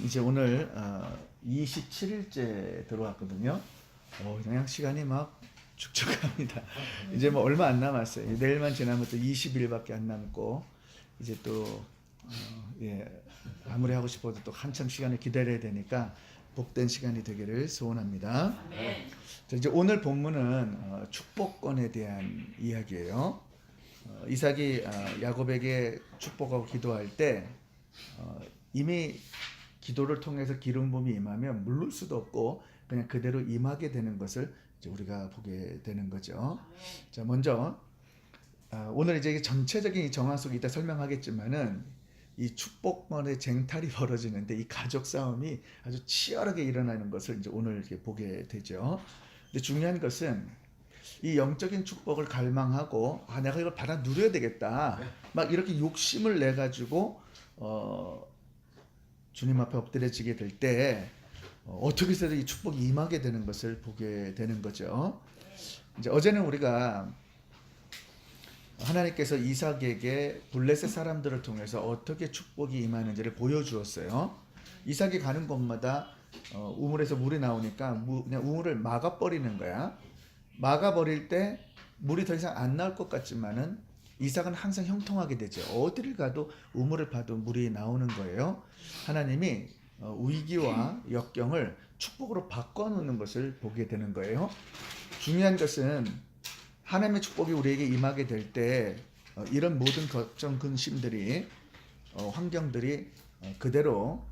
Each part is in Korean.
이제 오늘 27일째 들어왔거든요. 그냥 시간이 막 축축합니다. 이제 뭐 얼마 안 남았어요. 내일만 지나면 또 20일밖에 안 남고 이제 또 아무리 하고 싶어도 또 한참 시간을 기다려야 되니까 복된 시간이 되기를 소원합니다. 자, 이제 오늘 본문은 축복권에 대한 이야기예요. 이삭이 야곱에게 축복하고 기도할 때 이미 기도를 통해서 기름 부음이 임하면 물을 수도 없고 그냥 그대로 임하게 되는 것을 이제 우리가 보게 되는 거죠. 자, 먼저 오늘 이제 전체적인 정황 속에 이따 설명하겠지만은 이 축복권의 쟁탈이 벌어지는데 이 가족 싸움이 아주 치열하게 일어나는 것을 이제 오늘 이렇게 보게 되죠. 근데 중요한 것은 이 영적인 축복을 갈망하고 내가 이걸 받아 누려야 되겠다 막 이렇게 욕심을 내 가지고 주님 앞에 엎드려지게 될 때 어떻게 해서든 이 축복이 임하게 되는 것을 보게 되는 거죠. 이제 어제는 우리가 하나님께서 이삭에게 블레셋 사람들을 통해서 어떻게 축복이 임하는지를 보여주었어요. 이삭이 가는 곳마다 우물에서 물이 나오니까 그냥 우물을 막아버리는 거야. 막아버릴 때 물이 더 이상 안 나올 것 같지만은 이삭은 항상 형통하게 되죠. 어디를 가도 우물을 파도 물이 나오는 거예요. 하나님이 위기와 역경을 축복으로 바꿔놓는 것을 보게 되는 거예요. 중요한 것은 하나님의 축복이 우리에게 임하게 될 때 이런 모든 걱정, 근심들이 환경들이 그대로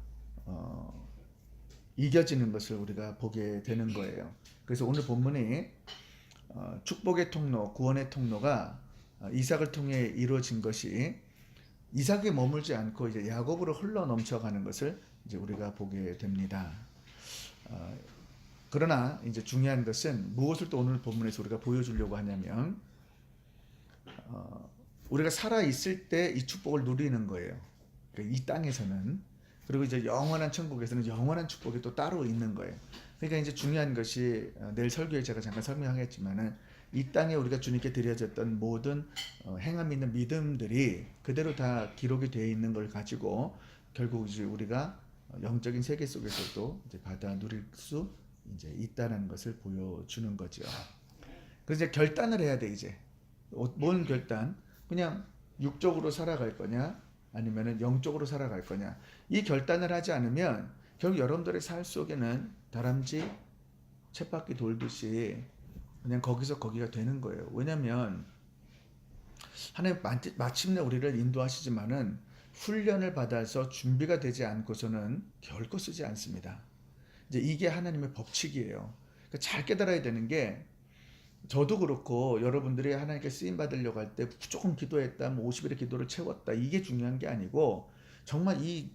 이겨지는 것을 우리가 보게 되는 거예요. 그래서 오늘 본문이 축복의 통로, 구원의 통로가 이삭을 통해 이루어진 것이 이삭에 머물지 않고 이제 야곱으로 흘러 넘쳐가는 것을 이제 우리가 보게 됩니다. 그러나 이제 중요한 것은 무엇을 또 오늘 본문에서 우리가 보여주려고 하냐면 우리가 살아 있을 때 이 축복을 누리는 거예요. 이 땅에서는. 그리고 이제 영원한 천국에서는 영원한 축복이 또 따로 있는 거예요. 그러니까 이제 중요한 것이 내일 설교에 제가 잠깐 설명하겠지만은 이 땅에 우리가 주님께 드려졌던 모든 행함 있는 믿음들이 그대로 다 기록이 되어 있는 걸 가지고 결국 이제 우리가 영적인 세계 속에서도 이제 받아 누릴 수 이제 있다는 것을 보여주는 거죠. 그래서 이제 결단을 해야 돼 이제. 뭔 결단? 그냥 육적으로 살아갈 거냐? 아니면은 영적으로 살아갈 거냐? 이 결단을 하지 않으면 결국 여러분들의 삶 속에는 다람쥐 쳇바퀴 돌듯이 그냥 거기서 거기가 되는 거예요. 왜냐하면 하나님 마침내 우리를 인도하시지만은 훈련을 받아서 준비가 되지 않고서는 결코 쓰지 않습니다. 이제 이게 하나님의 법칙이에요. 그러니까 잘 깨달아야 되는 게 저도 그렇고 여러분들이 하나님께 쓰임 받으려고 할 때 무조건 기도했다, 뭐 50일의 기도를 채웠다 이게 중요한 게 아니고 정말 이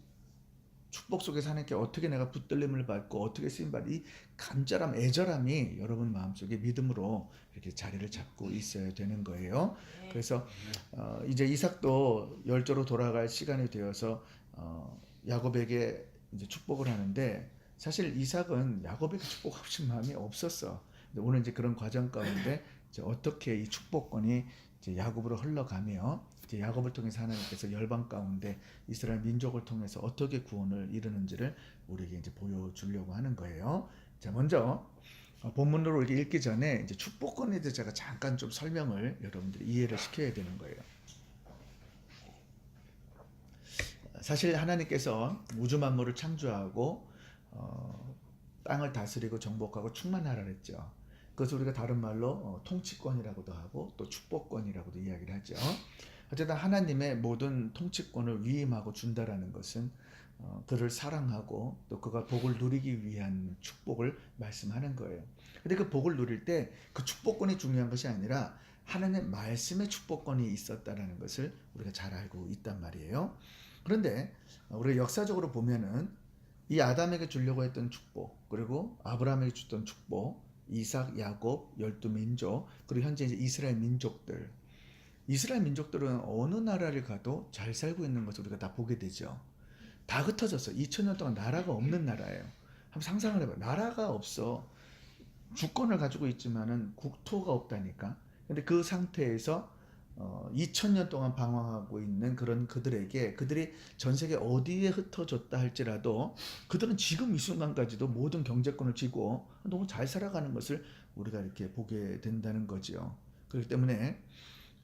축복 속에서 하나님께 어떻게 내가 붙들림을 받고 어떻게 쓰임받고 이 간절함, 애절함이 여러분 마음속에 믿음으로 이렇게 자리를 잡고 있어야 되는 거예요. 그래서 이제 이삭도 열조로 돌아갈 시간이 되어서 야곱에게 이제 축복을 하는데 사실 이삭은 야곱에게 축복하고 싶은 마음이 없었어. 근데 오늘 이제 그런 과정 가운데 이제 어떻게 이 축복권이 이제 야곱으로 흘러가며 이제 야곱을 통해서 하나님께서 열방 가운데 이스라엘 민족을 통해서 어떻게 구원을 이루는지를 우리에게 이제 보여주려고 하는 거예요. 자, 먼저 본문으로 이렇게 읽기 전에 이제 축복권에 대해서 제가 잠깐 좀 설명을 여러분들이 이해를 시켜야 되는 거예요. 사실 하나님께서 우주 만물을 창조하고 땅을 다스리고 정복하고 충만하라 그랬죠. 그것을 우리가 다른 말로 통치권이라고도 하고 또 축복권이라고도 이야기를 하죠. 어쨌든 하나님의 모든 통치권을 위임하고 준다라는 것은 그를 사랑하고 또 그가 복을 누리기 위한 축복을 말씀하는 거예요. 근데 그 복을 누릴 때 그 축복권이 중요한 것이 아니라 하나님의 말씀의 축복권이 있었다라는 것을 우리가 잘 알고 있단 말이에요. 그런데 우리가 역사적으로 보면은 이 아담에게 주려고 했던 축복, 그리고 아브라함에게 줬던 축복, 이삭, 야곱, 12민족, 그리고 현재 이제 이스라엘 민족들. 이스라엘 민족들은 어느 나라를 가도 잘 살고 있는 것을 우리가 다 보게 되죠. 다 흩어졌어. 2000년 동안 나라가 없는 나라예요. 한번 상상을 해봐요. 나라가 없어. 주권을 가지고 있지만은 국토가 없다니까. 근데 그 상태에서 2000년 동안 방황하고 있는 그런 그들에게 그들이 전 세계 어디에 흩어졌다 할지라도 그들은 지금 이 순간까지도 모든 경제권을 쥐고 너무 잘 살아가는 것을 우리가 이렇게 보게 된다는 거죠. 그렇기 때문에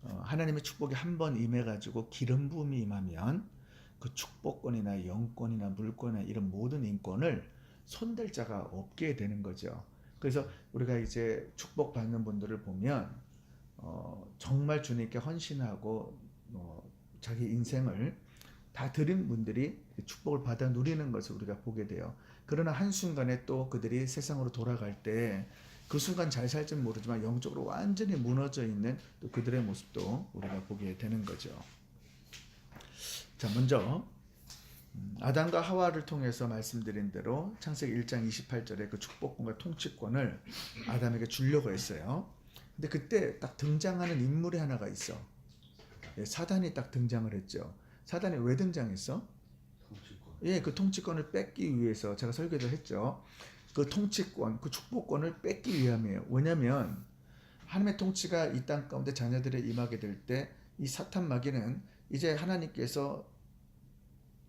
하나님의 축복이 한 번 임해가지고 기름 부음이 임하면 그 축복권이나 영권이나 물권이나 이런 모든 인권을 손댈 자가 없게 되는 거죠. 그래서 우리가 이제 축복받는 분들을 보면 정말 주님께 헌신하고 자기 인생을 다 드린 분들이 축복을 받아 누리는 것을 우리가 보게 돼요. 그러나 한순간에 또 그들이 세상으로 돌아갈 때 그 순간 잘 살지는 모르지만 영적으로 완전히 무너져 있는 또 그들의 모습도 우리가 보게 되는 거죠. 자, 먼저 아담과 하와를 통해서 말씀드린 대로 창세기 1장 28절에 그 축복권과 통치권을 아담에게 주려고 했어요. 근데 그때 딱 등장하는 인물이 하나가 있어. 사단이 딱 등장을 했죠. 사단이 왜 등장했어? 통치권. 그 통치권을 뺏기 위해서 제가 설교도 했죠. 그 통치권, 그 축복권을 뺏기 위함이에요. 왜냐하면 하나님의 통치가 이 땅 가운데 자녀들에 임하게 될 때 이 사탄 마귀는 이제 하나님께서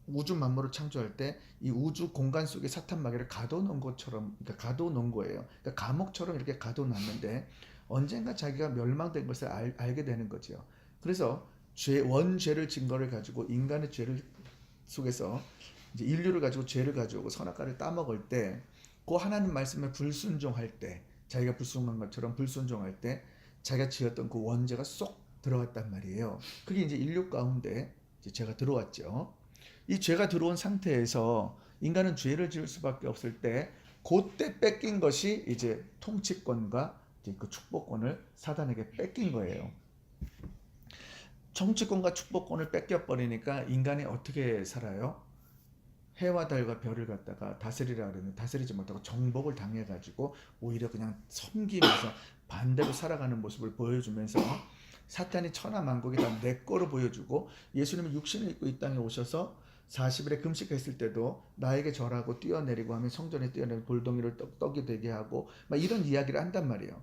우주 만물을 창조할 때 이 우주 공간 속에 사탄 마귀를 가둬놓은 것처럼, 그러니까 가둬놓은 거예요. 그러니까 감옥처럼 이렇게 가둬놨는데 언젠가 자기가 멸망된 것을 알게 되는 거죠. 그래서 원죄를 증거를 가지고 인간의 죄를 속에서 이제 인류를 가지고 죄를 가지고 선악과를 따먹을 때, 그 하나님 말씀에 불순종할 때, 자기가 불순종한 것처럼 불순종할 때 자기가 지었던 그 원죄가 쏙 들어갔단 말이에요. 그게 이제 인류 가운데 이제 죄가 들어왔죠. 이 죄가 들어온 상태에서 인간은 죄를 지을 수밖에 없을 때, 그때 뺏긴 것이 이제 통치권과 이제 그 축복권을 사단에게 뺏긴 거예요. 통치권과 축복권을 뺏겨버리니까 인간이 어떻게 살아요? 해와 달과 별을 갖다가 다스리라 그러면 다스리지 못하고 정복을 당해가지고 오히려 그냥 섬기면서 반대로 살아가는 모습을 보여주면서 사탄이 천하만국이 다 내 거로 보여주고, 예수님은 육신을 입고 이 땅에 오셔서 40일에 금식했을 때도 나에게 절하고 뛰어내리고 하면 성전에 뛰어내리고 돌덩이를 떡이 되게 하고 막 이런 이야기를 한단 말이에요.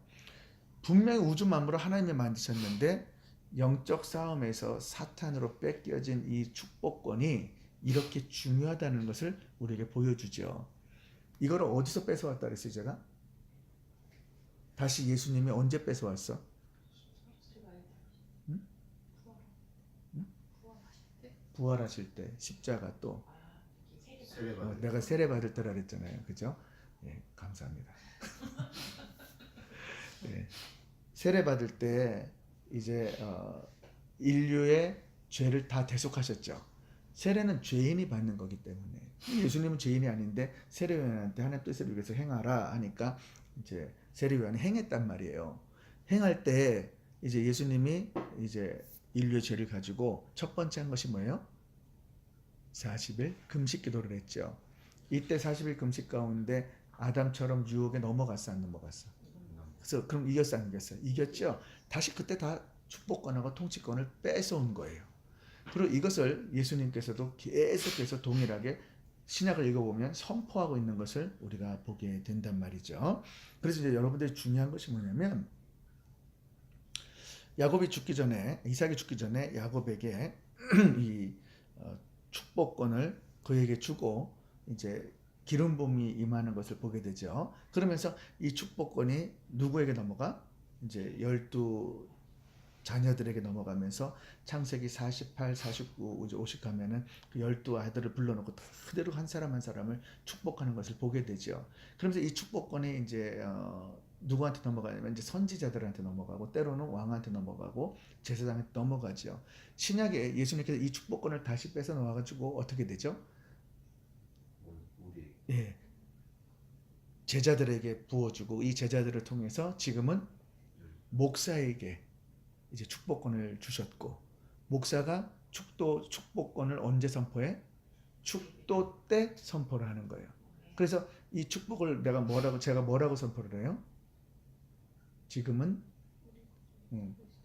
분명히 우주 만물을 하나님이 만드셨는데 영적 싸움에서 사탄으로 뺏겨진 이 축복권이 이렇게 중요하다는 것을 우리에게 보여주죠. 이거를 어디서 뺏어왔다 그랬어요, 제가? 다시 예수님이 언제 뺏어왔어? 응? 부활하실 때 십자가 또 내가 세례 받을 때라 그랬잖아요, 그죠? 예, 감사합니다. 예, 세례 받을 때 이제 인류의 죄를 다 대속하셨죠. 세례는 죄인이 받는 거기 때문에, 예수님은 죄인이 아닌데 세례요한한테 하나님 뜻을 위해서 행하라 하니까 이제 세례요한이 행했단 말이에요. 행할 때 이제 예수님이 이제 인류의 죄를 가지고 첫 번째 한 것이 뭐예요? 40일 금식 기도를 했죠. 이때 40일 금식 가운데 아담처럼 유혹에 넘어갔어, 안 넘어갔어? 그래서 그럼 이겼어, 안 이겼어? 이겼죠. 다시 그때 다 축복권하고 통치권을 뺏어온 거예요. 그리고 이것을 예수님께서도 계속해서 동일하게 신약을 읽어보면 선포하고 있는 것을 우리가 보게 된단 말이죠. 그래서 이제 여러분들이 중요한 것이 뭐냐면, 야곱이 죽기 전에, 이삭이 죽기 전에 야곱에게 이 축복권을 그에게 주고 이제 기름 부음이 임하는 것을 보게 되죠. 그러면서 이 축복권이 누구에게 넘어가? 이제 12 자녀들에게 넘어가면서 창세기 48, 49, 이제 50 가면은 그 12 아들을 불러놓고 그대로 한 사람 한 사람을 축복하는 것을 보게 되죠. 그러면서 이 축복권이 이제 누구한테 넘어가냐면 이제 선지자들한테 넘어가고, 때로는 왕한테 넘어가고, 제사장한테 넘어가죠. 신약에 예수님께서 이 축복권을 다시 뺏어 놓아가지고 어떻게 되죠? 예, 제자들에게 부어주고, 이 제자들을 통해서 지금은 목사에게 이제 축복권을 주셨고, 목사가 축복권을 언제 선포해? 축도 때 선포를 하는 거예요. 그래서 이 축복을 제가 뭐라고 선포를 해요? 지금은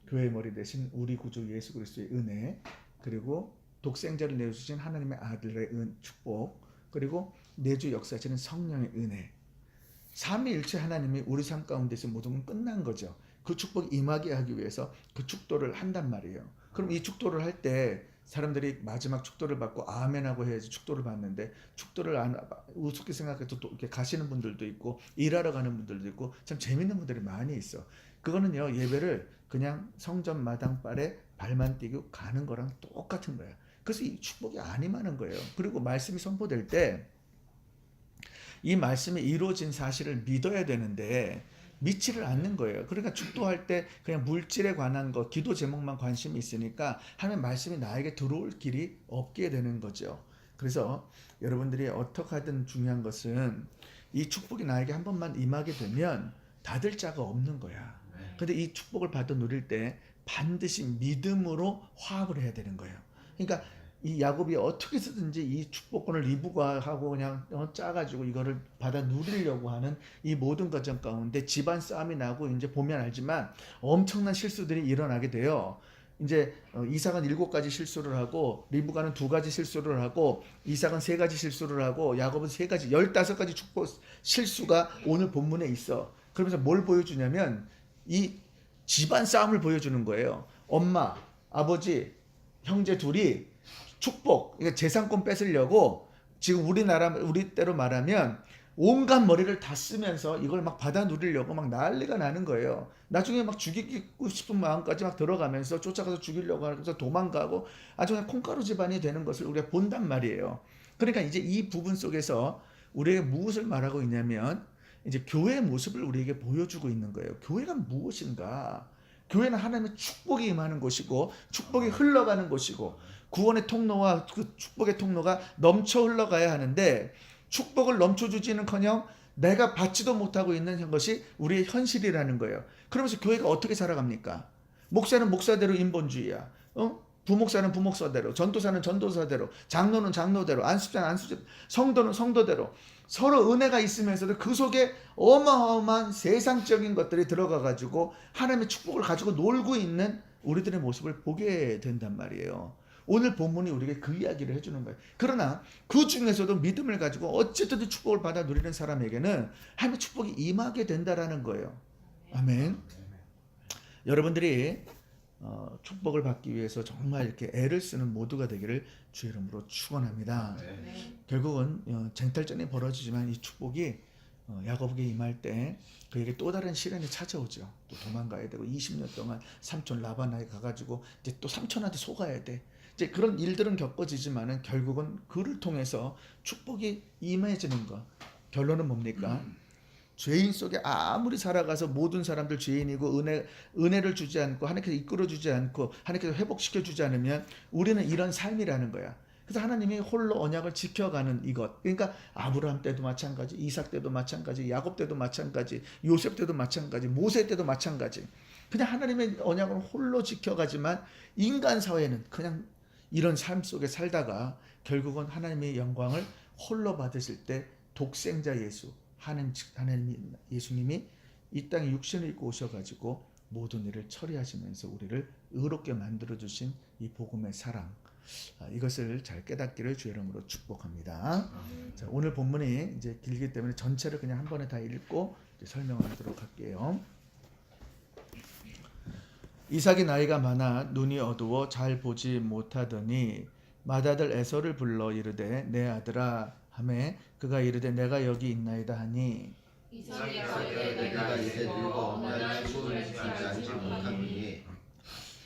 교회의 머리 대신 우리 구주 예수 그리스도의 은혜, 그리고 독생자를 내주신 하나님의 아들의 축복, 그리고 내주 역사하시는 성령의 은혜, 삼위일체 하나님이 우리 삶 가운데서 모든 건 끝난 거죠. 그 축복이 임하게 하기 위해서 그 축도를 한단 말이에요. 그럼 이 축도를 할 때 사람들이 마지막 축도를 받고 아멘하고 해야지 축도를 받는데, 축도를 안 우습게 생각해서 또 이렇게 가시는 분들도 있고 일하러 가는 분들도 있고 참 재밌는 분들이 많이 있어. 그거는요, 예배를 그냥 성전 마당발에 발만 띄고 가는 거랑 똑같은 거야. 그래서 이 축복이 안 임하는 거예요. 그리고 말씀이 선포될 때 이 말씀이 이루어진 사실을 믿어야 되는데 믿지를 않는 거예요. 그러니까 축도할 때 그냥 물질에 관한 것, 기도 제목만 관심이 있으니까 하나님 말씀이 나에게 들어올 길이 없게 되는 거죠. 그래서 여러분들이 어떻게 하든 중요한 것은 이 축복이 나에게 한 번만 임하게 되면 닫을 자가 없는 거야. 근데 이 축복을 받아 누릴 때 반드시 믿음으로 화합을 해야 되는 거예요. 그러니까 이 야곱이 어떻게 해서든지 이 축복권을 리브가하고 그냥 짜가지고 이거를 받아 누리려고 하는 이 모든 과정 가운데 집안 싸움이 나고 이제 보면 알지만 엄청난 실수들이 일어나게 돼요. 이제 이삭은 7가지 실수를 하고 리브가는 2가지 실수를 하고 이삭은 3가지 실수를 하고 야곱은 3가지 15가지 축복 실수가 오늘 본문에 있어. 그러면서 뭘 보여주냐면 이 집안 싸움을 보여주는 거예요. 엄마, 아버지, 형제 둘이 축복, 그러니까 재산권 뺏으려고 지금 우리 때로 말하면 온갖 머리를 다 쓰면서 이걸 막 받아 누리려고 막 난리가 나는 거예요. 나중에 막 죽이고 싶은 마음까지 막 들어가면서 쫓아가서 죽이려고 하면서 도망가고 아주 그냥 콩가루 집안이 되는 것을 우리가 본단 말이에요. 그러니까 이제 이 부분 속에서 우리에게 무엇을 말하고 있냐면 이제 교회의 모습을 우리에게 보여주고 있는 거예요. 교회가 무엇인가? 교회는 하나님의 축복이 임하는 곳이고 축복이 흘러가는 곳이고 구원의 통로와 그 축복의 통로가 넘쳐 흘러가야 하는데 축복을 넘쳐주지는커녕 내가 받지도 못하고 있는 것이 우리의 현실이라는 거예요. 그러면서 교회가 어떻게 살아갑니까? 목사는 목사대로 인본주의야. 부목사는 부목사대로, 전도사는 전도사대로, 장로는 장로대로, 안수자는 안수자대로, 성도는 성도대로 서로 은혜가 있으면서도 그 속에 어마어마한 세상적인 것들이 들어가가지고 하나님의 축복을 가지고 놀고 있는 우리들의 모습을 보게 된단 말이에요. 오늘 본문이 우리에게 그 이야기를 해주는 거예요. 그러나 그 중에서도 믿음을 가지고 어쨌든 축복을 받아 누리는 사람에게는 하나님의 축복이 임하게 된다라는 거예요. 아멘. 여러분들이 축복을 받기 위해서 정말 이렇게 애를 쓰는 모두가 되기를 주의 이름으로 축원합니다. 결국은 쟁탈전이 벌어지지만 이 축복이 야곱에게 임할 때 그에게 또 다른 시련이 찾아오죠. 또 도망가야 되고 20년 동안 삼촌 라반에게 가가지고 이제 또 삼촌한테 속아야 돼. 이제 그런 일들은 겪어지지만은 결국은 그를 통해서 축복이 임해지는 것. 결론은 뭡니까? 죄인 속에 아무리 살아가서 모든 사람들 죄인이고 은혜를 주지 않고 하나님께서 이끌어주지 않고 하나님께서 회복시켜주지 않으면 우리는 이런 삶이라는 거야. 그래서 하나님이 홀로 언약을 지켜가는 이것. 그러니까 아브라함 때도 마찬가지, 이삭 때도 마찬가지, 야곱 때도 마찬가지, 요셉 때도 마찬가지, 모세 때도 마찬가지. 그냥 하나님의 언약을 홀로 지켜가지만 인간 사회는 그냥 이런 삶 속에 살다가 결국은 하나님의 영광을 홀로 받으실 때 독생자 예수, 하나님 예수님이 이 땅에 육신을 입고 오셔가지고 모든 일을 처리하시면서 우리를 의롭게 만들어 주신 이 복음의 사랑, 이것을 잘 깨닫기를 주의 이름으로 축복합니다. 자, 오늘 본문이 이제 길기 때문에 전체를 그냥 한 번에 다 읽고 설명을 하도록 할게요. 이삭이 나이가 많아 눈이 어두워 잘 보지 못하더니 맏아들 에서를 불러 이르되 내 아들아 하매 그가 이르되 내가 여기 있나이다 하니 이삭이 이르되 내가 이제 늙어 나의 죽음을 지키지 않지 못하노니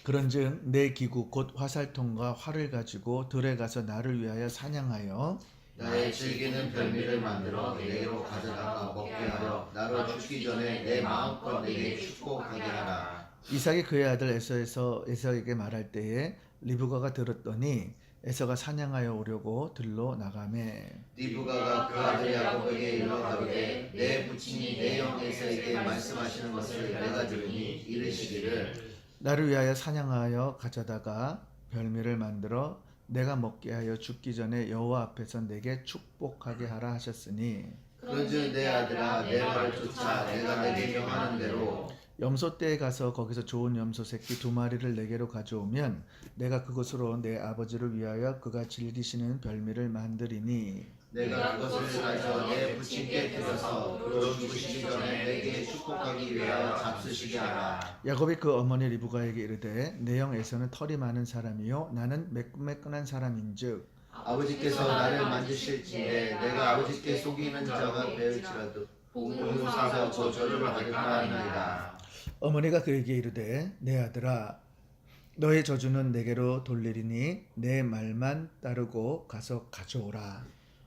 그런즉 내 기구 곧 화살통과 활을 가지고 들에 가서 나를 위하여 사냥하여 나의 즐기는 별미를 만들어 내게로 가져다가 먹게 하여 나로 죽기 전에 내 마음껏 내게 축복하게 하라. 이삭이 그의 아들 에서에게 말할 때에 리브가가 들었더니 에서가 사냥하여 오려고 들로 나가매 리브가가 그 아들 야곱에게 일러 가로되 내 부친이 내 형 에서에게 말씀하시는 것을 내가 들으니 이르시기를 나를 위하여 사냥하여 가져다가 별미를 만들어 내가 먹게 하여 죽기 전에 여호와 앞에서 내게 축복하게 하라 하셨으니 그런즉 내 아들아 내 말을 쫓아 내가 내게 명하는 대로 염소떼에 가서 거기서 좋은 염소 새끼 2마리를 내게로 가져오면 내가 그것으로 내 아버지를 위하여 그가 즐기시는 별미를 만드리니 내가 그것을 가져 내 부친께 드려서 그로 죽으시기 전에 내게 축복하기 위하여 잡수시게 하라. 야곱이 그 어머니 리브가에게 이르되 내 형 에서는 털이 많은 사람이요 나는 매끈매끈한 사람인즉 아버지께서 나를 만지실진데 내가 아버지께 속이는 자가 되을지라도 봉사서 저주를 받을까 하나이다. 어머니가 그에게 이르되 내 아들아 너의 저주는 내게로 돌리리니 내 말만 따르고 가서 가져오라.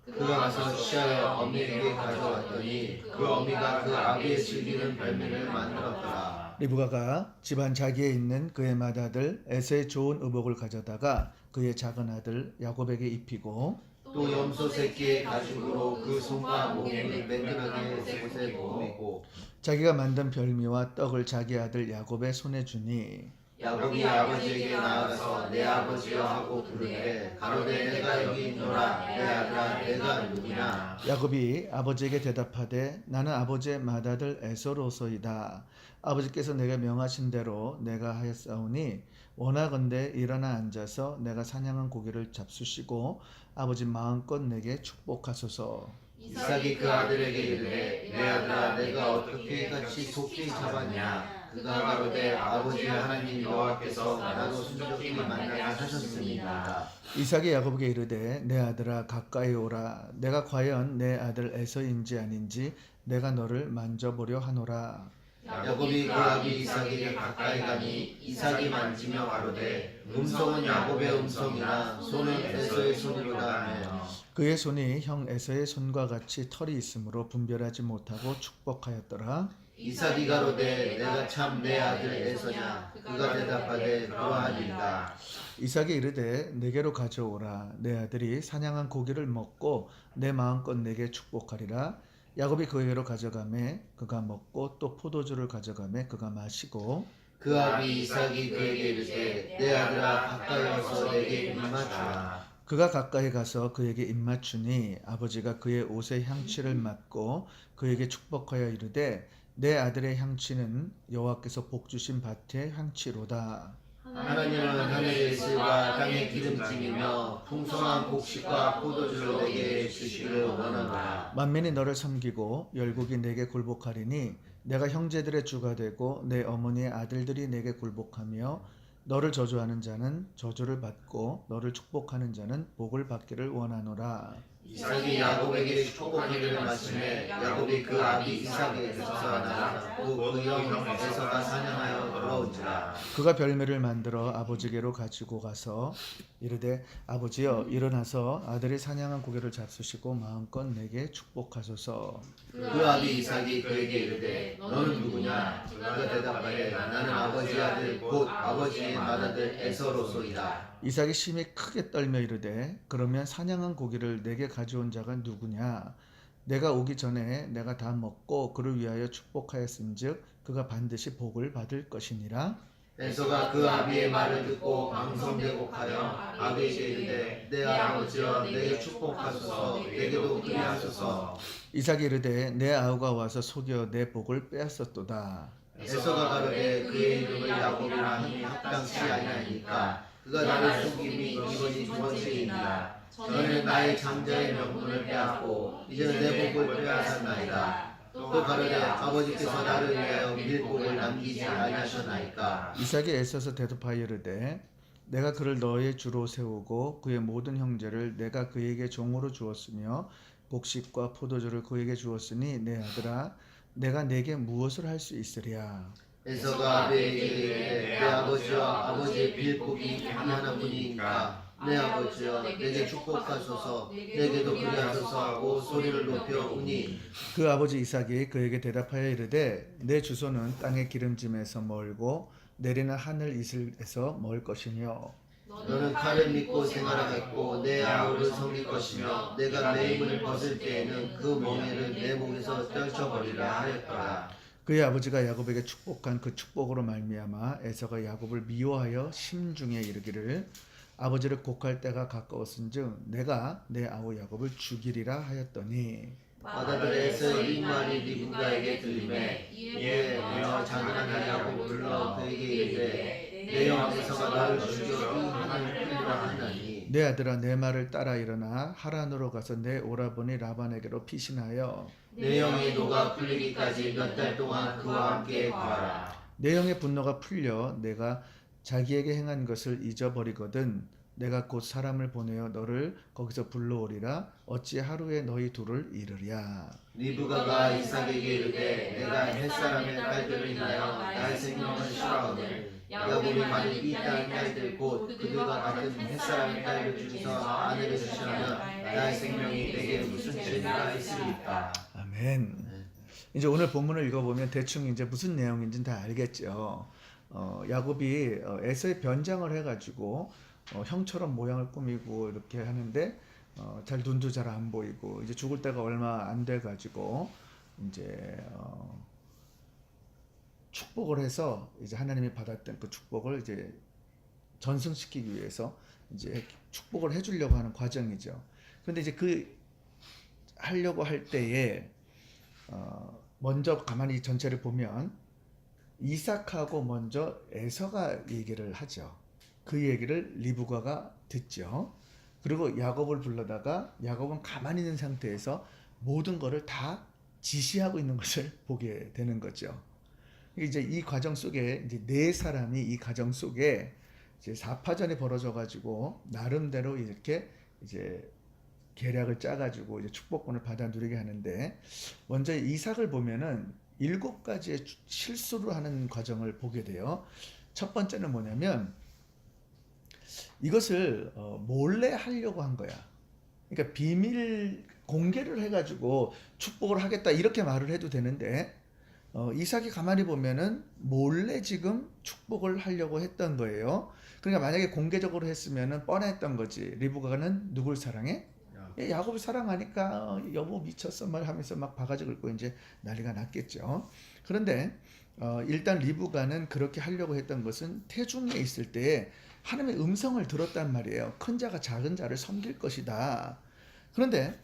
그가 가서 취하여 어미에게 가져왔더니 그 어미가 그 아비의 즐기는 별미를 만들었더라. 리브가가 집안 자기에 있는 그의 맏아들 에서의 좋은 의복을 가져다가 그의 작은 아들 야곱에게 입히고 또 염소 새끼의 가죽으로 그 손과 목을 매끈하게 곳에 모으고 자기가 만든 별미와 떡을 자기 아들 야곱의 손에 주니 야곱이 아버지에게 나아가서 내 아버지여 하고 부르되 가로되 내가 여기 있노라. 내 아들아 내가 누구냐. 야곱이 아버지에게 대답하되 나는 아버지의 맏아들 에서로소이다. 아버지께서 내게 명하신 대로 내가 하였사오니 원하건대 일어나 앉아서 내가 사냥한 고기를 잡수시고 아버지 마음껏 내게 축복하소서. 이삭이 그 아들에게 이르되 내 아들아 내가 어떻게 같이 속히 잡았냐. 그가 가로되 아버지 하나님 여호와께서 나도 순적히 만나게 하셨습니다. 이삭이 야곱에게 이르되 내 아들아 가까이 오라. 내가 과연 내 아들 에서인지 아닌지 내가 너를 만져보려 하노라. 야곱이 그 아비 이삭에게 가까이 가니 이삭이 만지며 가로되 음성은 야곱의 음성이나 손은 에서의 손이로다 하며 그의 손이 형 에서의 손과 같이 털이 있으므로 분별하지 못하고 축복하였더라. 이삭이 가로되 내가 참 내 아들 에서냐. 그가 대답하되 그러하니이다. 이삭이 이르되 내게로 가져오라. 내 아들이 사냥한 고기를 먹고 내 마음껏 내게 축복하리라. 야곱이 그에게로 가져가매 그가 먹고 또 포도주를 가져가매 그가 마시고 그 아비 이삭이 그에게 이르되 내 아들아 가까이 와서 내게 입맞추라. 그가 가까이 가서 그에게 입맞추니 아버지가 그의 옷의 향취를 맡고 그에게 축복하여 이르되 내 아들의 향취는 여호와께서 복 주신 밭의 향취로다. 하나님은 하늘의 실과 땅의 기름짐이며 풍성한 곡식과 포도주를 내게 주시기를 원하노라. 만민이 너를 섬기고 열국이 내게 굴복하리니 내가 형제들의 주가 되고 내 어머니의 아들들이 내게 굴복하며 너를 저주하는 자는 저주를 받고 너를 축복하는 자는 복을 받기를 원하노라. 이삭이 야곱에게 축복하기를 마침에 야곱이 그 아비 이삭에게서 나가고 그 형 에서가 사냥하여 돌아온지라. 그가 별미를 만들어 아버지께로 가지고 가서 이르되 아버지여 일어나서 아들이 사냥한 고기를 잡수시고 마음껏 내게 축복하소서. 그 아비 이삭이 그에게 이르되 너는 누구냐. 그가 대답하되 나는 아버지 아들 곧 아버지의 맏아들 에서로소이다. 이삭이 심히 크게 떨며 이르되 그러면 사냥한 고기를 내게 가져온 자가 누구냐. 내가 오기 전에 내가 다 먹고 그를 위하여 축복하였은즉 그가 반드시 복을 받을 것이니라. 에서가 그 아비의 말을 듣고 방송되곡하여 아비에게 이르되 내 아버지여 내게 축복하소서. 내게도 그리하소서. 이삭이 이르되 내 아우가 와서 속여 내 복을 빼앗았도다. 에서가 가로되 그의 이름을 야곱이라 함이 합당치 아니하니까 그가 나를 속임이 이번이 두 번째이니라. 전에 나의 장자의 명분을 빼앗고 이제 내 복을 빼앗았나이다. 또 가로되 아버지께서 나를 위하여 밀복을 남기지 아니하셨나이까. 이삭이 애써서 대답하여 이르되 내가 그를 너의 주로 세우고 그의 모든 형제를 내가 그에게 종으로 주었으며 곡식과 포도주를 그에게 주었으니 내 아들아 내가 내게 무엇을 할 수 있으랴. 에서가 아비에게 이르되 내 아버지여 아버지의 빌복이 하나뿐이니까 내 아버지여 내게 축복하소서. 내게도 그리하소서 하고 소리를 높여 우니 그 아버지 이삭이 그에게 대답하여 이르되 내 주소는 땅의 기름짐에서 멀고 내리는 하늘 이슬에서 멀 것이며 너는 칼을 믿고 생활하겠고 내 아우를 섬길 것이며 내가 내 힘을 벗을 때에는 그 멍에를 내 목에서 떨쳐버리라 하였더라. 그의 아버지가 야곱에게 축복한 그 축복으로 말미암아 에서가 야곱을 미워하여 심중에 이르기를 아버지를 곡할 때가 가까웠은즉 내가 내 아우 야곱을 죽이리라 하였더니 맏아들에서 이 말이 리브가에게 들리매 이에 내어 작은 아들 야곱을 불러 그에게 이르되 내 형 에서가 나를 죽여 이 하나를 풀리라 하나니 내 아들아 내 말을 따라 일어나 하란으로 가서 내 오라버니 라반에게로 피신하여 내 영의 도가 풀리기까지 몇 달 동안 그와 함께 거하라. 내 영의 분노가 풀려 내가 자기에게 행한 것을 잊어버리거든 내가 곧 사람을 보내어 너를 거기서 불러오리라 어찌 하루에 너희 둘을 이르랴. 리브가가 이삭에게 이르되 내가 햇사람의 딸들을 인하여 나의 생명을 싫어하거늘 야곱이 만일 이 땅의 딸들 곧 그들과 같은 햇사람의 딸들 중에서 아내를 대신하면 나의 생명이 내게 무슨 죄가 있으리까. 아멘. 이제 오늘 본문을 읽어보면 대충 이제 무슨 내용인지는 다 알겠죠. 야곱이 에서의 변장을 해가지고 형처럼 모양을 꾸미고 이렇게 하는데 잘 눈도 잘 안 보이고 이제 죽을 때가 얼마 안 돼가지고 이제 축복을 해서 이제 하나님이 받았던 그 축복을 이제 전승시키기 위해서 이제 축복을 해주려고 하는 과정이죠. 그런데 이제 그 하려고 할 때에 먼저 가만히 전체를 보면 이삭하고 먼저 에서가 얘기를 하죠. 그 얘기를 리브가가 듣죠. 그리고 야곱을 불러다가 야곱은 가만히 있는 상태에서 모든 것을 다 지시하고 있는 것을 보게 되는 거죠. 이제 이 과정 속에 이제 네 사람이 이 과정 속에 이제 사파전이 벌어져 가지고 나름대로 이렇게 이제 계략을 짜가지고 이제 축복권을 받아 누리게 하는데 먼저 이삭을 보면은 7가지의 실수를 하는 과정을 보게 돼요. 첫 번째는 뭐냐면 이것을 몰래 하려고 한 거야. 그러니까 비밀 공개를 해가지고 축복을 하겠다 이렇게 말을 해도 되는데 이삭이 가만히 보면은 몰래 지금 축복을 하려고 했던 거예요. 그러니까 만약에 공개적으로 했으면은 뻔했던 거지. 리브가는 누굴 사랑해? 야곱을 사랑하니까 여보 미쳤어 말 하면서 막 바가지 긁고 이제 난리가 났겠죠. 그런데 일단 리브가는 그렇게 하려고 했던 것은 태중에 있을 때 하나님의 음성을 들었단 말이에요. 큰 자가 작은 자를 섬길 것이다. 그런데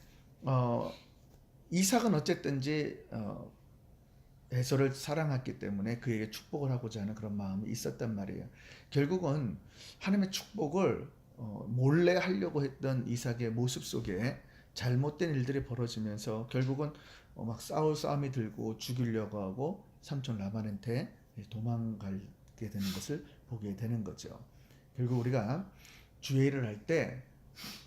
이삭은 어쨌든지 에서를 사랑했기 때문에 그에게 축복을 하고자 하는 그런 마음이 있었단 말이에요. 결국은 하나님의 축복을 몰래 하려고 했던 이삭의 모습 속에 잘못된 일들이 벌어지면서 결국은 막 싸움이 들고 죽이려고 하고 삼촌 라반한테 도망가게 되는 것을 보게 되는 거죠. 결국 우리가 주의 일을 할 때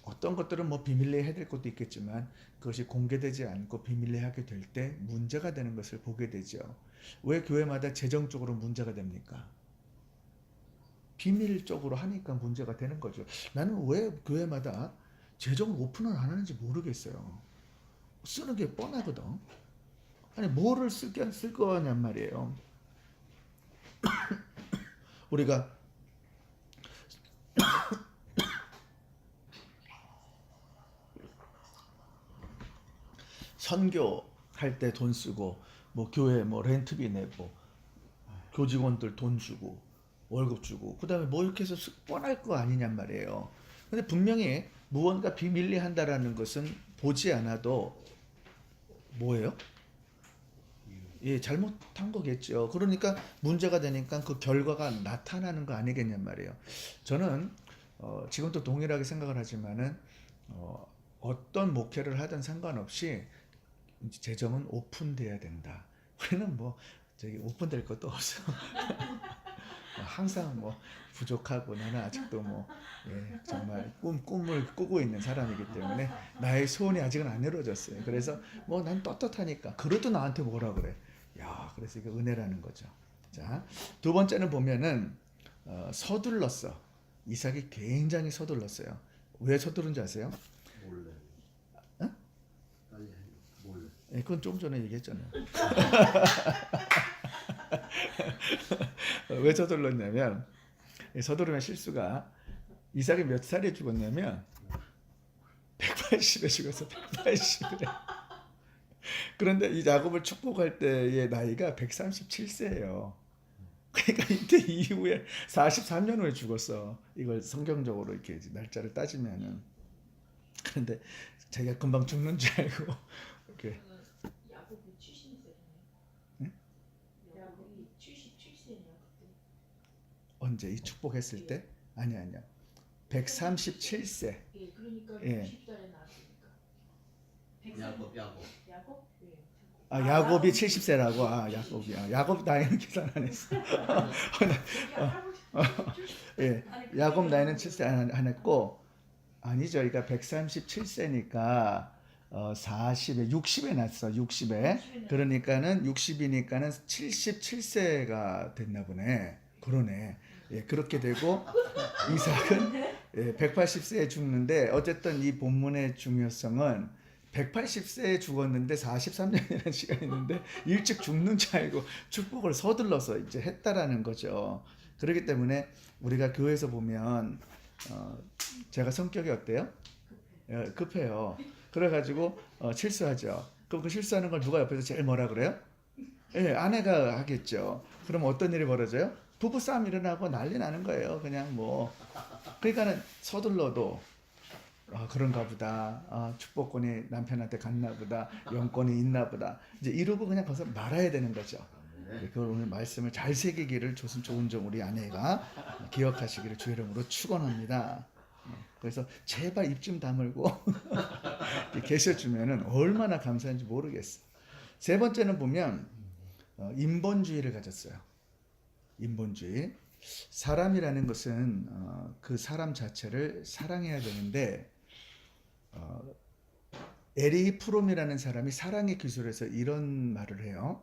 어떤 것들은 뭐 비밀리에 해야 될 것도 있겠지만 그것이 공개되지 않고 비밀리에 하게 될 때 문제가 되는 것을 보게 되죠. 왜 교회마다 재정적으로 문제가 됩니까? 비밀적으로 하니까 문제가 되는 거죠. 나는 왜 교회마다 재정을 오픈을 안 하는지 모르겠어요. 쓰는 게 뻔하거든. 아니 뭐를 쓸 거냔 말이에요. 우리가 선교할 때 돈 쓰고 뭐 교회 뭐 렌트비 내고 교직원들 돈 주고 월급 주고 그다음에 뭐 이렇게 해서 뻔할 거 아니냔 말이에요. 근데 분명히 무언가 비밀리 한다라는 것은 보지 않아도 뭐예요? 예, 잘못한 거겠죠. 그러니까 문제가 되니까 그 결과가 나타나는 거 아니겠냔 말이에요. 저는 지금도 동일하게 생각을 하지만은 어떤 목회를 하든 상관없이 재정은 오픈돼야 된다. 우리는 뭐 저기 오픈될 것도 없어. 항상 뭐 부족하고 나는 아직도 뭐 정말 꿈을 꾸고 있는 사람이기 때문에 나의 소원이 아직은 안 이루어졌어요. 그래서 뭐 난 떳떳하니까 그래도 나한테 뭐라 그래. 야, 그래서 이게 은혜라는 거죠. 자, 두 번째는 보면은 서둘렀어. 이삭이 굉장히 서둘렀어요. 왜 서두른지 아세요? 몰래. 어? 빨리 해. 몰래. 그건 좀 전에 얘기했잖아요. 왜 서둘렀냐면 서두르면 실수가 이삭이 몇 살에 죽었냐면 180에 죽었어. 180에. 그런데 이 야곱을 축복할 때의 나이가 137세예요. 그러니까 이때 이후에 43년 후에 죽었어. 이걸 성경적으로 이렇게 날짜를 따지면은. 그런데 자기가 금방 죽는 줄 알고 이렇게. 야곱이 70세네. 응? 야곱이 77세냐 그때. 언제 이 축복했을 때? 아니야. 137세. 예, 그러니까 예. 60살에 나왔으니까. 야곱. 야곱? 예. 아, 야곱이 70세라고. 아, 야곱이. 아, 야곱 나이는 계산 안 했어. 예. 야곱 나이는 7세 안 했고, 아니죠. 그러니까 137세니까 40에 60에 났어. 60에. 그러니까는 60이니까는 77세가 됐나 보네. 그러네. 예, 그렇게 되고 이삭은 180세에 죽는데, 어쨌든 이 본문의 중요성은 180세에 죽었는데 43년이라는 시간이 있는데 일찍 죽는 줄 알고 축복을 서둘러서 이제 했다라는 거죠. 그렇기 때문에 우리가 교회에서 보면 제가 성격이 어때요? 급해요. 그래가지고 실수하죠. 그럼 그 실수하는 걸 누가 옆에서 제일 뭐라 그래요? 예, 아내가 하겠죠. 그럼 어떤 일이 벌어져요? 부부싸움 일어나고 난리 나는 거예요. 그냥 뭐. 그러니까는 서둘러도 그런가 보다. 축복권이 남편한테 갔나 보다. 영권이 있나 보다. 이제 이러고 그냥 거기서 말아야 되는 거죠. 그걸 오늘 말씀을 잘 새기기를 좋은 점 우리 아내가 기억하시기를 주의 이름으로 축원합니다. 그래서 제발 입 좀 다물고 계셔주면은 얼마나 감사한지 모르겠어. 세 번째는 보면 인본주의를 가졌어요. 인본주의. 사람이라는 것은 그 사람 자체를 사랑해야 되는데, 에리 프롬이라는 사람이 사랑의 기술에서 이런 말을 해요.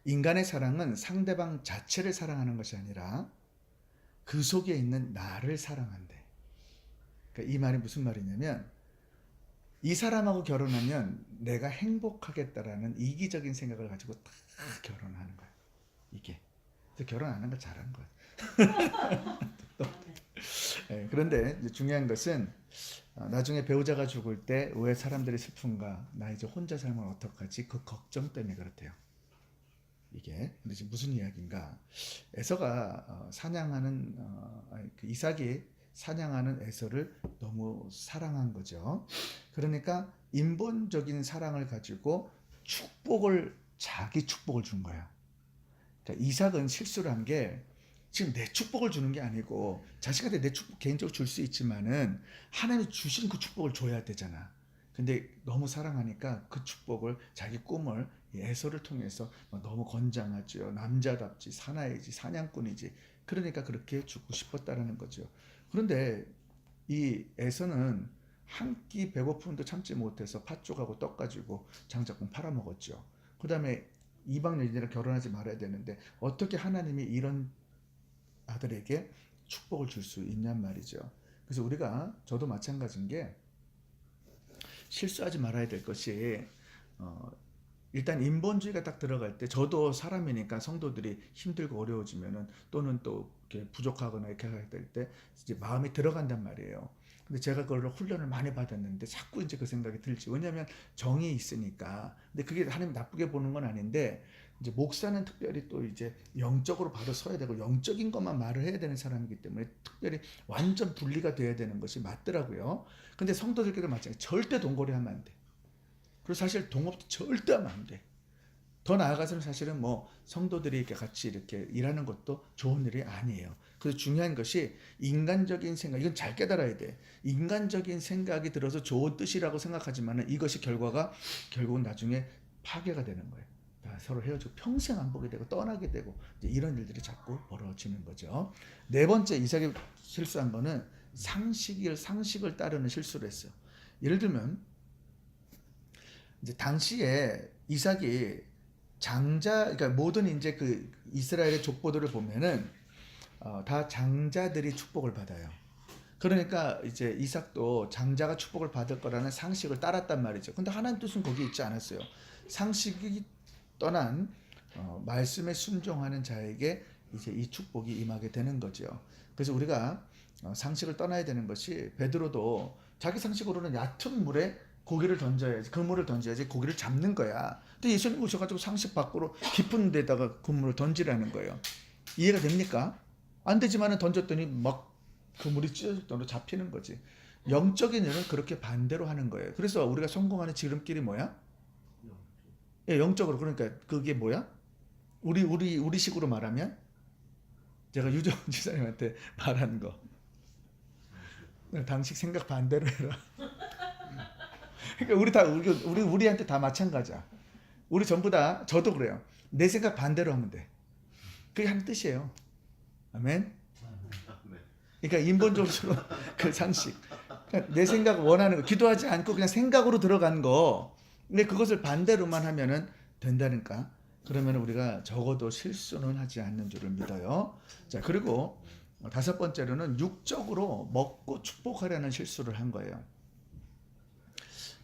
인간의 사랑은 상대방 자체를 사랑하는 것이 아니라 그 속에 있는 나를 사랑한대. 그러니까 이 말이 무슨 말이냐면, 이 사람하고 결혼하면 내가 행복하겠다라는 이기적인 생각을 가지고 딱 결혼하는 거야. 이게. 그래서 결혼 안 하는 걸 잘한 거야. 네, 그런데 이제 중요한 것은 나중에 배우자가 죽을 때 왜 사람들이 슬픈가? 나 이제 혼자 살면 어떡하지? 그 걱정 때문에 그렇대요. 이게. 근데 지금 무슨 이야기인가? 에서가 사냥하는 그 이삭이 사냥하는 에서를 너무 사랑한 거죠. 그러니까 인본적인 사랑을 가지고 자기 축복을 준 거예요. 그러니까 이삭은 실수를 한 게, 지금 내 축복을 주는 게 아니고, 자식한테 내 축복 개인적으로 줄 수 있지만은 하나님이 주신 그 축복을 줘야 되잖아. 근데 너무 사랑하니까 그 축복을, 자기 꿈을 에서를 통해서 너무 건장하죠. 남자답지, 사나이지, 사냥꾼이지. 그러니까 그렇게 주고 싶었다라는 거죠. 그런데 이 에서는 한 끼 배고픔도 참지 못해서 팥죽하고 떡 가지고 장작품 팔아먹었죠. 그 다음에 이방 여인이랑 결혼하지 말아야 되는데 어떻게 하나님이 이런 아들에게 축복을 줄 수 있냔 말이죠. 그래서 저도 마찬가지인 게, 실수하지 말아야 될 것이 일단 인본주의가 딱 들어갈 때, 저도 사람이니까 성도들이 힘들고 어려워지면은, 또는 또 이렇게 부족하거나 이렇게 할 때 이제 마음이 들어간단 말이에요. 근데 제가 그걸 훈련을 많이 받았는데 자꾸 이제 그 생각이 들지. 왜냐하면 정이 있으니까. 근데 그게 하나님 나쁘게 보는 건 아닌데, 이제 목사는 특별히 또 이제 영적으로 바로 서야 되고 영적인 것만 말을 해야 되는 사람이기 때문에 특별히 완전 분리가 돼야 되는 것이 맞더라고요. 근데 성도들끼리 마찬가지. 절대 동거래하면 안 돼. 그리고 사실 동업도 절대 하면 안 돼. 더 나아가서는 사실은 뭐 성도들이 이렇게 같이 이렇게 일하는 것도 좋은 일이 아니에요. 그래서 중요한 것이 인간적인 생각, 이건 잘 깨달아야 돼. 인간적인 생각이 들어서 좋은 뜻이라고 생각하지만 이것이 결국은 나중에 파괴가 되는 거예요. 서로 헤어지고 평생 안 보게 되고 떠나게 되고, 이제 이런 일들이 자꾸 벌어지는 거죠. 네 번째 이삭이 실수한 거는 상식을 따르는 실수를 했어요. 예를 들면 이제 당시에 이삭이 그러니까 모든 이제 그 이스라엘의 족보들을 보면은 다 장자들이 축복을 받아요. 그러니까 이제 이삭도 장자가 축복을 받을 거라는 상식을 따랐단 말이죠. 근데 하나님 뜻은 거기에 있지 않았어요. 상식이 떠난 말씀에 순종하는 자에게 이제 이 축복이 임하게 되는 거죠. 그래서 우리가 상식을 떠나야 되는 것이, 베드로도 자기 상식으로는 얕은 물에 고기를 던져야지, 그물을 던져야지 고기를 잡는 거야. 근데 예수님 오셔가지고 상식 밖으로 깊은 데다가 그물을 던지라는 거예요. 이해가 됩니까? 안 되지만은 던졌더니 막 그물이 찢어질 잡히는 거지. 영적인 일은 그렇게 반대로 하는 거예요. 그래서 우리가 성공하는 지름길이 뭐야? 예, 영적으로. 그러니까 그게 뭐야? 우리 식으로 말하면, 제가 유정훈 지사님한테 말한 거, 당신 생각 반대로 해라. 그러니까 우리한테 다 마찬가지야. 우리 전부 다 저도 그래요. 내 생각 반대로 하면 돼. 그게 하는 뜻이에요. 아멘. 그러니까 인본적으로 그 상식. 그러니까 내 생각 원하는 거 기도하지 않고 그냥 생각으로 들어간 거. 근데 그것을 반대로만 하면은 된다니까. 그러면 우리가 적어도 실수는 하지 않는 줄을 믿어요. 자, 그리고 다섯 번째로는 육적으로 먹고 축복하려는 실수를 한 거예요.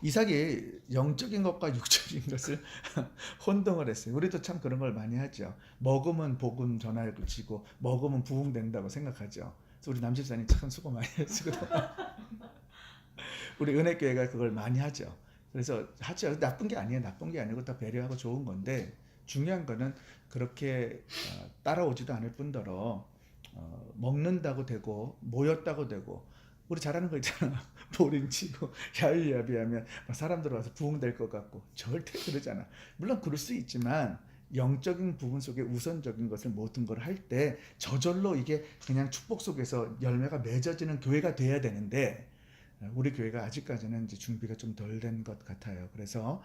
이삭이 영적인 것과 육적인 것을 혼동을 했어요. 우리도 참 그런 걸 많이 하죠. 먹으면 복음 전할 지고 먹으면 부흥된다고 생각하죠. 그래서 우리 남집사님 참 수고 많이 했거든. 우리 은혜교회가 그걸 많이 하죠. 그래서 하죠. 나쁜 게 아니에요. 나쁜 게 아니고 다 배려하고 좋은 건데 중요한 거는 그렇게 따라오지도 않을 뿐더러 먹는다고 되고 모였다고 되고 우리 잘하는 거 있잖아. 보링치고 야유야비하면 사람들 와서 부흥될 것 같고 절대 그러잖아. 물론 그럴 수 있지만 영적인 부분 속에 우선적인 것을 모든 걸 할 때 저절로 이게 그냥 축복 속에서 열매가 맺어지는 교회가 돼야 되는데 우리 교회가 아직까지는 이제 준비가 좀 덜 된 것 같아요. 그래서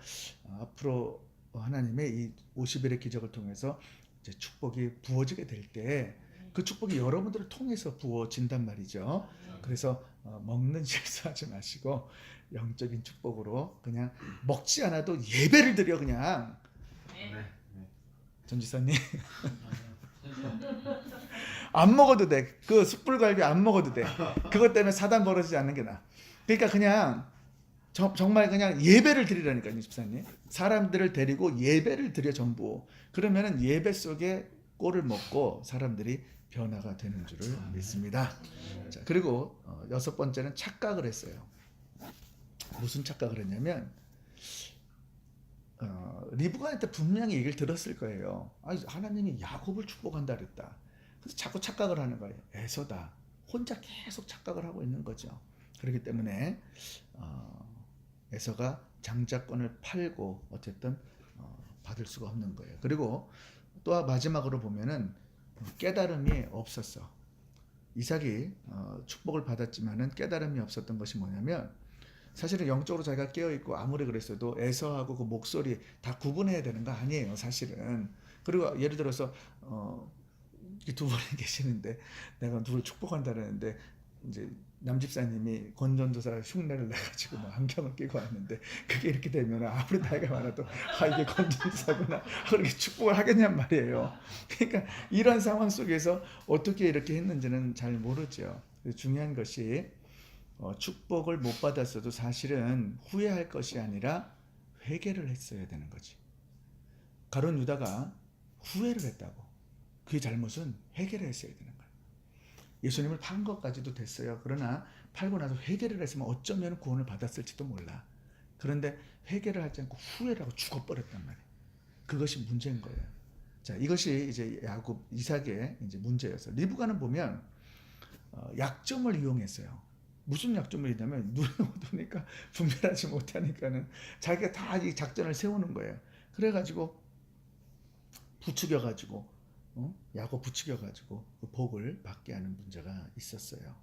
앞으로 하나님의 이 50일의 기적을 통해서 이제 축복이 부어지게 될 때 그 축복이 여러분들을 통해서 부어진단 말이죠. 그래서 먹는 실수하지 마시고 영적인 축복으로 그냥 먹지 않아도 예배를 드려 그냥. 전지사님 안 먹어도 돼. 그 숯불갈비 안 먹어도 돼. 그것 때문에 사단 벌어지지 않는 게 나아. 그러니까 그냥 정말 그냥 예배를 드리라니까요, 집사님. 사람들을 데리고 예배를 드려 전부. 그러면은 예배 속에 꼴을 먹고 사람들이 변화가 되는 줄을 믿습니다. 자, 그리고 여섯 번째는 착각을 했어요. 무슨 착각을 했냐면 리브가한테 분명히 얘기를 들었을 거예요. 하나님이 야곱을 축복한다 그랬다. 그래서 자꾸 착각을 하는 거예요. 에서다. 혼자 계속 착각을 하고 있는 거죠. 그렇기 때문에 에서가 장자권을 팔고 어쨌든 받을 수가 없는 거예요. 그리고 또 마지막으로 보면은 깨달음이 없었어. 이삭이 축복을 받았지만은 깨달음이 없었던 것이 뭐냐면 사실은 영적으로 자기가 깨어있고 아무리 그랬어도 에서하고 그 목소리 다 구분해야 되는 거 아니에요, 사실은. 그리고 예를 들어서 두 분이 계시는데 내가 누굴 축복한다는데 이제 남집사님이 권전도사 흉내를 내가지고 뭐 안경을 끼고 왔는데 그게 이렇게 되면 아무리 나이가 많아도 이게 권전도사구나 그렇게 축복을 하겠냔 말이에요. 그러니까 이런 상황 속에서 어떻게 이렇게 했는지는 잘 모르죠. 중요한 것이 축복을 못 받았어도 사실은 후회할 것이 아니라 회개를 했어야 되는 거지. 가룟 유다가 후회를 했다고. 그의 잘못은 회개를 했어야 되는 거예요. 예수님을 판 것까지도 됐어요. 그러나 팔고 나서 회개를 했으면 어쩌면 구원을 받았을지도 몰라. 그런데 회개를 하지 않고 후회를 하고 죽어버렸단 말이에요. 그것이 문제인 거예요. 자, 이것이 이제 야곱, 이삭의 이제 문제였어요. 리브가는 보면 약점을 이용했어요. 무슨 약점을 있냐면 눈에 어두우니까 분별하지 못하니까는 자기가 다 이 작전을 세우는 거예요. 그래가지고 부추겨가지고 야곱 부추겨가지고 그 복을 받게 하는 문제가 있었어요.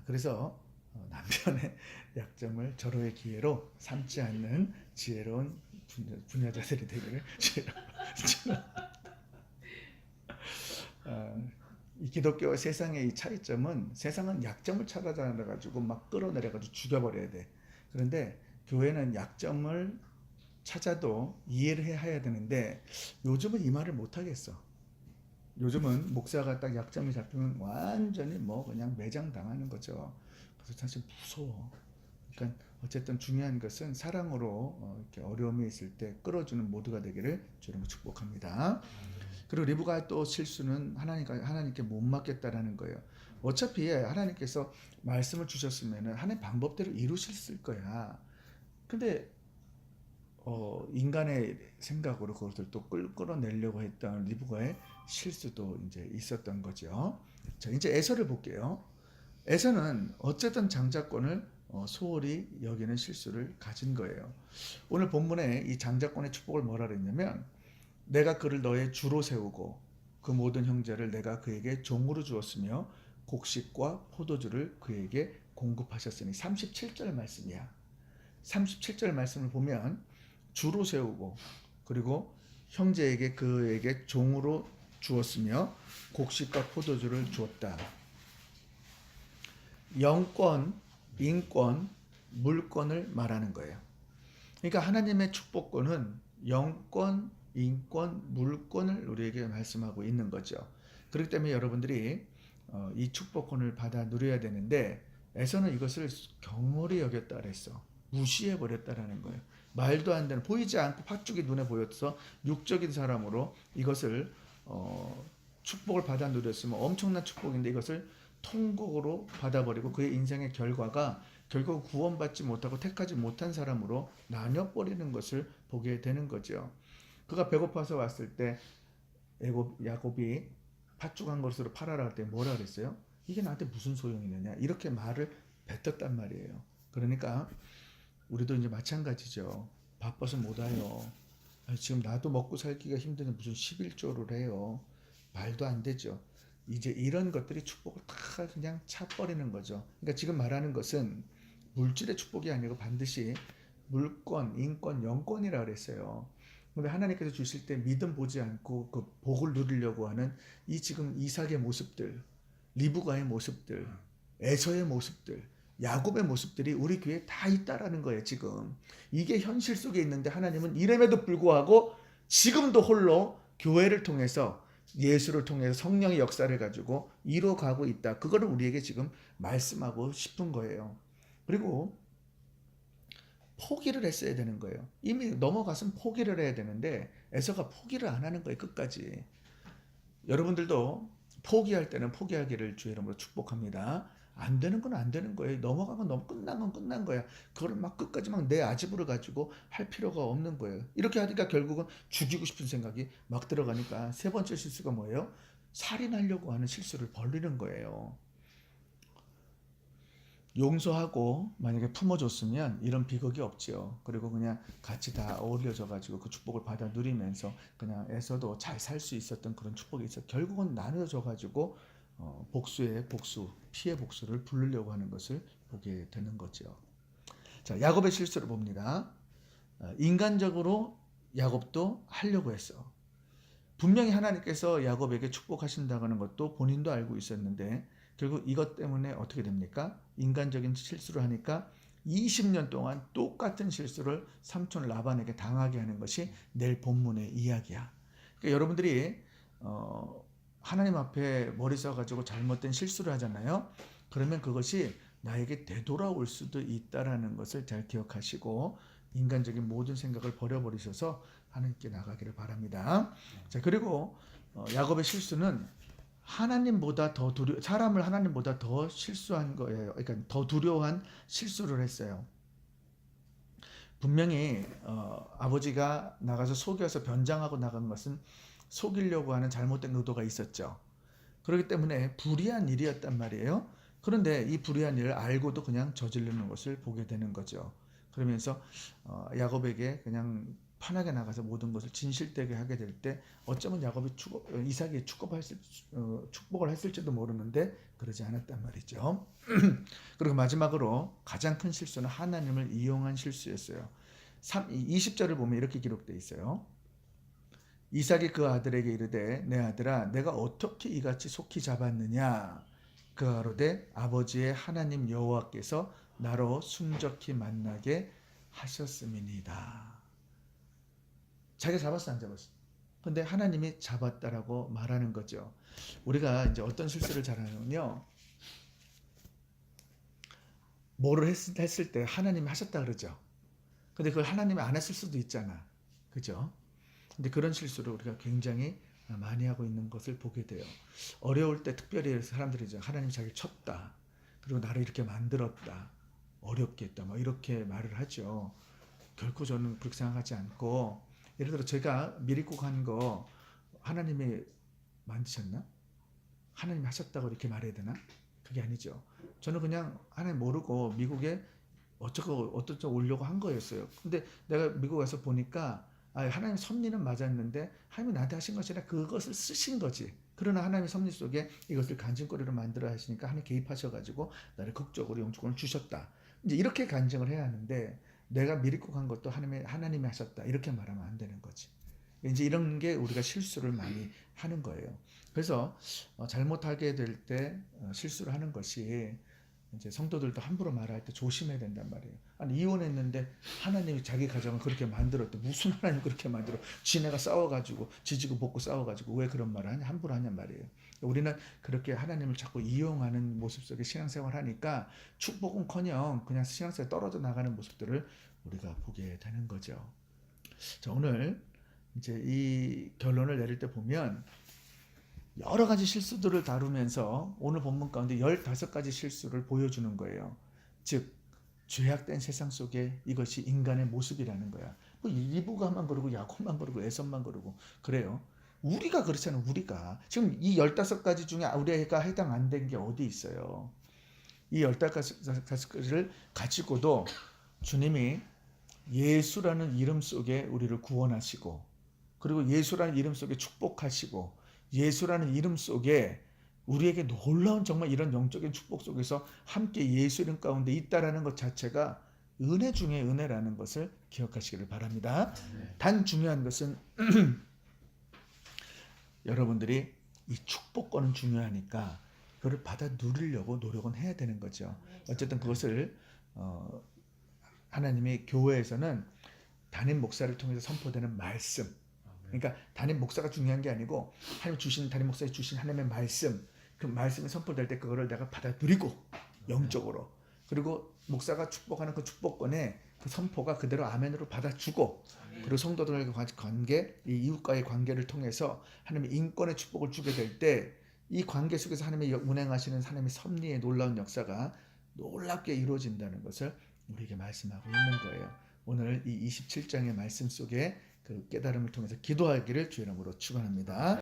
그래서 남편의 약점을 절호의 기회로 삼지 않는 지혜로운 부녀자들이 되기를 이 기독교와 세상의 이 차이점은 세상은 약점을 찾아가지고 막 끌어내려가지고 죽여버려야 돼. 그런데 교회는 약점을 찾아도 이해를 해야 되는데 요즘은 이 말을 못 하겠어. 요즘은 목사가 딱 약점이 잡히면 완전히 뭐 그냥 매장당하는 거죠. 그래서 사실 무서워. 그러니까 어쨌든 중요한 것은 사랑으로 이렇게 어려움이 있을 때 끌어주는 모두가 되기를 주님으로 축복합니다. 그리고 리브가 또 실수는 하나님께 못 맡겠다라는 거예요. 어차피 하나님께서 말씀을 주셨으면 하나님 방법대로 이루실 거야. 근데 인간의 생각으로 그것을 또 끌어내려고 했던 리브가의 실수도 이제 있었던 거죠. 자, 이제 에서를 볼게요. 에서는 어쨌든 장자권을 소홀히 여기는 실수를 가진 거예요. 오늘 본문에 이 장자권의 축복을 뭐라 그랬냐면 내가 그를 너의 주로 세우고 그 모든 형제를 내가 그에게 종으로 주었으며 곡식과 포도주를 그에게 공급하셨으니 37절 말씀이야. 37절 말씀을 보면 주로 세우고 그리고 형제에게 그에게 종으로 주었으며 곡식과 포도주를 주었다. 영권, 인권, 물권을 말하는 거예요. 그러니까 하나님의 축복권은 영권, 인권, 물권을 우리에게 말씀하고 있는 거죠. 그렇기 때문에 여러분들이 이 축복권을 받아 누려야 되는데 에서는 이것을 경홀히 여겼다 그랬어. 무시해 버렸다라는 거예요. 말도 안 되는, 보이지 않고 팥죽이 눈에 보여서 육적인 사람으로 이것을 축복을 받아 누렸으면 엄청난 축복인데 이것을 통곡으로 받아버리고 그의 인생의 결과가 결국 구원받지 못하고 택하지 못한 사람으로 나뉘어버리는 것을 보게 되는 거죠. 그가 배고파서 왔을 때 야곱이 팥죽 한 그릇으로 팔아라 할 때 뭐라 그랬어요? 이게 나한테 무슨 소용이 있느냐 이렇게 말을 뱉었단 말이에요. 그러니까 우리도 이제 마찬가지죠. 바빠서 못 와요. 지금 나도 먹고 살기가 힘든데 무슨 11조를 해요. 말도 안 되죠. 이제 이런 것들이 축복을 다 그냥 차버리는 거죠. 그러니까 지금 말하는 것은 물질의 축복이 아니고 반드시 물권, 인권, 영권이라 그랬어요. 근데 하나님께서 주실 때 믿음 보지 않고 그 복을 누리려고 하는 이 지금 이삭의 모습들, 리브가의 모습들, 에서의 모습들, 야곱의 모습들이 우리 교회에 다 있다라는 거예요. 지금 이게 현실 속에 있는데 하나님은 이름에도 불구하고 지금도 홀로 교회를 통해서 예수를 통해서 성령의 역사를 가지고 이뤄가고 있다. 그거를 우리에게 지금 말씀하고 싶은 거예요. 그리고 포기를 했어야 되는 거예요. 이미 넘어갔으면 포기를 해야 되는데 에서가 포기를 안 하는 거예요. 끝까지. 여러분들도 포기할 때는 포기하기를 주의 이름으로 축복합니다. 안 되는 건 안 되는 거예요. 넘어간 건 너무 끝난 건 끝난 거야. 그걸 막 끝까지 막 내 아집으로 가지고 할 필요가 없는 거예요. 이렇게 하니까 결국은 죽이고 싶은 생각이 막 들어가니까 세 번째 실수가 뭐예요? 살인하려고 하는 실수를 벌리는 거예요. 용서하고 만약에 품어줬으면 이런 비극이 없지요. 그리고 그냥 같이 다 어울려져 가지고 그 축복을 받아 누리면서 그냥 에서도 잘 살 수 있었던 그런 축복이 있어. 결국은 나눠져 가지고 복수의 복수, 피해 복수를 부르려고 하는 것을 보게 되는 거죠. 자, 야곱의 실수를 봅니다. 인간적으로 야곱도 하려고 했어. 분명히 하나님께서 야곱에게 축복하신다는 것도 본인도 알고 있었는데 결국 이것 때문에 어떻게 됩니까? 인간적인 실수를 하니까 20년 동안 똑같은 실수를 삼촌 라반에게 당하게 하는 것이 내일 본문의 이야기야. 그러니까 여러분들이 하나님 앞에 머리 써가지고 잘못된 실수를 하잖아요. 그러면 그것이 나에게 되돌아올 수도 있다라는 것을 잘 기억하시고 인간적인 모든 생각을 버려버리셔서 하나님께 나가기를 바랍니다. 자, 그리고 야곱의 실수는 하나님보다 더 사람을 하나님보다 더 실수한 거예요. 그러니까 더 두려워한 실수를 했어요. 분명히 아버지가 나가서 속여서 변장하고 나간 것은 속이려고 하는 잘못된 의도가 있었죠. 그렇기 때문에 불의한 일이었단 말이에요. 그런데 이 불의한 일을 알고도 그냥 저지르는 것을 보게 되는 거죠. 그러면서 야곱에게 그냥 편하게 나가서 모든 것을 진실되게 하게 될 때 어쩌면 야곱이 이삭이 축복을 했을지도 모르는데 그러지 않았단 말이죠. 그리고 마지막으로 가장 큰 실수는 하나님을 이용한 실수였어요. 20절을 보면 이렇게 기록되어 있어요. 이삭이 그 아들에게 이르되 내 아들아 내가 어떻게 이같이 속히 잡았느냐. 그 가로되 아버지의 하나님 여호와께서 나로 순적히 만나게 하셨음이니이다. 자기가 잡았어 안 잡았어? 근데 하나님이 잡았다라고 말하는 거죠. 우리가 이제 어떤 실수를 잘하냐면요. 뭐를 했을 때 하나님이 하셨다 그러죠. 근데 그걸 하나님이 안 했을 수도 있잖아. 그죠? 근데 그런 실수를 우리가 굉장히 많이 하고 있는 것을 보게 돼요. 어려울 때 특별히 사람들이 이제 하나님이 자기를 쳤다. 그리고 나를 이렇게 만들었다. 어렵게 했다. 막 이렇게 말을 하죠. 결코 저는 그렇게 생각하지 않고 예를 들어 제가 미리국 한 거 하나님이 만드셨나? 하나님이 하셨다고 이렇게 말해야 되나? 그게 아니죠. 저는 그냥 하나님 모르고 미국에 어쩌고 오려고 한 거였어요. 근데 내가 미국 와서 보니까 하나님 섭리는 맞았는데 하나님이 나한테 하신 것이 아니라 그것을 쓰신 거지. 그러나 하나님의 섭리 속에 이것을 간증거리로 만들어 하시니까 하나님 개입하셔가지고 나를 극적으로 영주권을 주셨다. 이제 이렇게 간증을 해야 하는데 내가 미리고 간 것도 하나님이 하셨다. 이렇게 말하면 안 되는 거지. 이제 이런 게 우리가 실수를 많이 하는 거예요. 그래서 잘못하게 될 때 실수를 하는 것이 이제 성도들도 함부로 말할 때 조심해야 된단 말이에요. 아니 이혼했는데 하나님이 자기 가정을 그렇게 만들었대. 무슨 하나님 그렇게 만들어? 지네가 싸워가지고 지지고 볶고 싸워가지고 왜 그런 말을 하냐 함부로 하냔 말이에요. 우리는 그렇게 하나님을 자꾸 이용하는 모습 속에 신앙생활을 하니까 축복은커녕 그냥 신앙생활 떨어져 나가는 모습들을 우리가 보게 되는 거죠. 자, 오늘 이제 이 결론을 내릴 때 보면 여러 가지 실수들을 다루면서 오늘 본문 가운데 15가지 실수를 보여주는 거예요. 즉 죄악된 세상 속에 이것이 인간의 모습이라는 거야. 뭐 리브가만 그러고 야곱만 그러고 에서만 그러고 그래요. 우리가 그렇잖아요. 우리가 지금 이 15가지 중에 우리가 해당 안 된 게 어디 있어요. 이 15가지를 가지고도 주님이 예수라는 이름 속에 우리를 구원하시고 그리고 예수라는 이름 속에 축복하시고 예수라는 이름 속에 우리에게 놀라운 정말 이런 영적인 축복 속에서 함께 예수 이름 가운데 있다라는 것 자체가 은혜 중에 은혜라는 것을 기억하시기를 바랍니다. 단 중요한 것은 여러분들이 이 축복권은 중요하니까 그걸 받아 누리려고 노력은 해야 되는 거죠. 어쨌든 그것을 하나님의 교회에서는 담임 목사를 통해서 선포되는 말씀, 그러니까 담임 목사가 중요한 게 아니고 하나님 주신 담임 목사에 주신 하나님의 말씀, 그 말씀이 선포될 때 그거를 내가 받아 누리고 영적으로 그리고 목사가 축복하는 그 축복권에 그 선포가 그대로 아멘으로 받아주고 그리고 성도들과의 관계, 이 이웃과의 관계를 통해서 하나님의 인권의 축복을 주게 될 때 이 관계 속에서 하나님의 운행하시는 하나님의 섭리의 놀라운 역사가 놀랍게 이루어진다는 것을 우리에게 말씀하고 있는 거예요. 오늘 이 27장의 말씀 속에 그 깨달음을 통해서 기도하기를 주의 이름으로 축원합니다.